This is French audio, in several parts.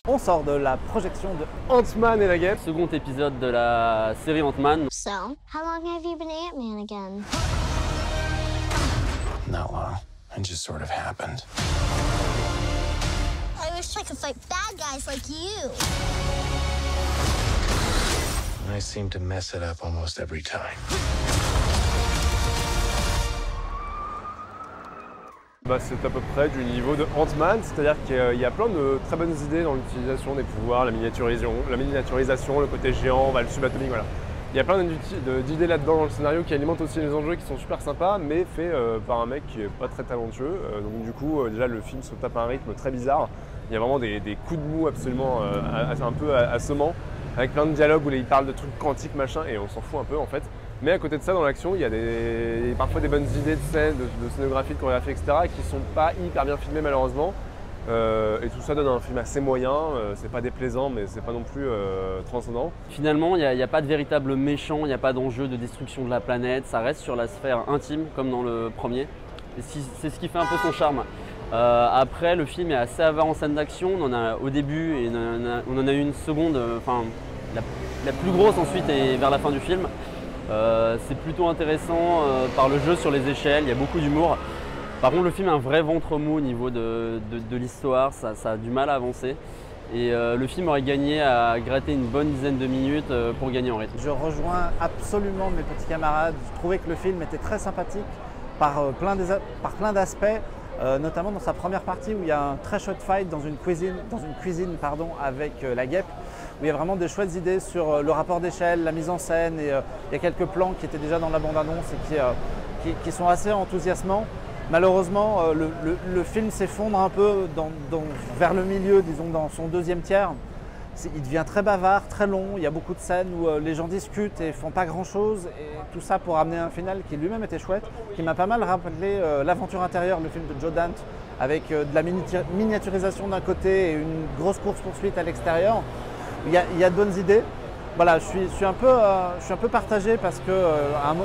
On sort de la projection de Ant-Man et la guêpe. Second épisode de la série Ant-Man. So, how long have you been Ant-Man again? Not long. It just sort of happened. I wish I could fight bad guys like you. I seem to mess it up almost every time. C'est à peu près du niveau de Ant-Man, c'est-à-dire qu'il y a plein de très bonnes idées dans l'utilisation des pouvoirs, la miniaturisation, le côté géant, le subatomique, voilà. Il y a plein d'idées là-dedans dans le scénario qui alimentent aussi les enjeux qui sont super sympas, mais fait par un mec qui est pas très talentueux. Donc du coup, déjà le film se tape à un rythme très bizarre. Il y a vraiment des coups de mou absolument un peu assommants, avec plein de dialogues où il parle de trucs quantiques, machin, et on s'en fout un peu en fait. Mais à côté de ça, dans l'action, il y a parfois des bonnes idées de scènes, de scénographie, de chorégraphie, etc. qui sont pas hyper bien filmées malheureusement. Et tout ça donne un film assez moyen, c'est pas déplaisant mais c'est pas non plus transcendant. Finalement, il n'y a pas de véritable méchant, il n'y a pas d'enjeu de destruction de la planète, ça reste sur la sphère intime comme dans le premier. Et c'est ce qui fait un peu son charme. Après, le film est assez avare en scène d'action, on en a au début et on en a eu une seconde, la plus grosse ensuite est vers la fin du film. C'est plutôt intéressant par le jeu sur les échelles, il y a beaucoup d'humour. Par contre, le film a un vrai ventre mou au niveau de l'histoire, ça a du mal à avancer. Et le film aurait gagné à gratter une bonne dizaine de minutes pour gagner en rythme. Je rejoins absolument mes petits camarades. Je trouvais que le film était très sympathique par plein d'aspects, notamment dans sa première partie où il y a un très chouette fight dans une cuisine avec la guêpe, où il y a vraiment des chouettes idées sur le rapport d'échelle, la mise en scène, et il y a quelques plans qui étaient déjà dans la bande-annonce et qui sont assez enthousiasmants. Malheureusement, le film s'effondre un peu vers le milieu, disons dans son deuxième tiers. Il devient très bavard, très long, il y a beaucoup de scènes où les gens discutent et font pas grand-chose, et tout ça pour amener un final qui lui-même était chouette, qui m'a pas mal rappelé L'Aventure intérieure, le film de Joe Dante, avec de la miniaturisation d'un côté et une grosse course-poursuite à l'extérieur. Il y a de bonnes idées. Voilà, je suis un peu partagé parce que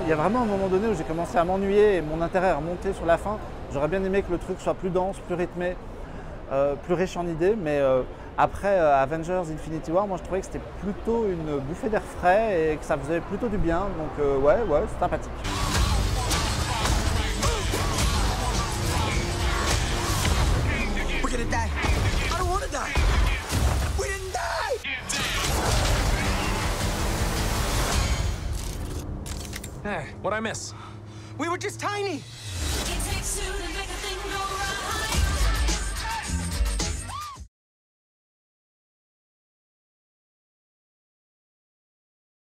il y a vraiment un moment donné où j'ai commencé à m'ennuyer et mon intérêt est remonté sur la fin. J'aurais bien aimé que le truc soit plus dense, plus rythmé, plus riche en idées, mais après Avengers Infinity War, moi je trouvais que c'était plutôt une bouffée d'air frais et que ça faisait plutôt du bien, donc ouais, c'est sympathique. Hey, what'd I miss? We were just tiny.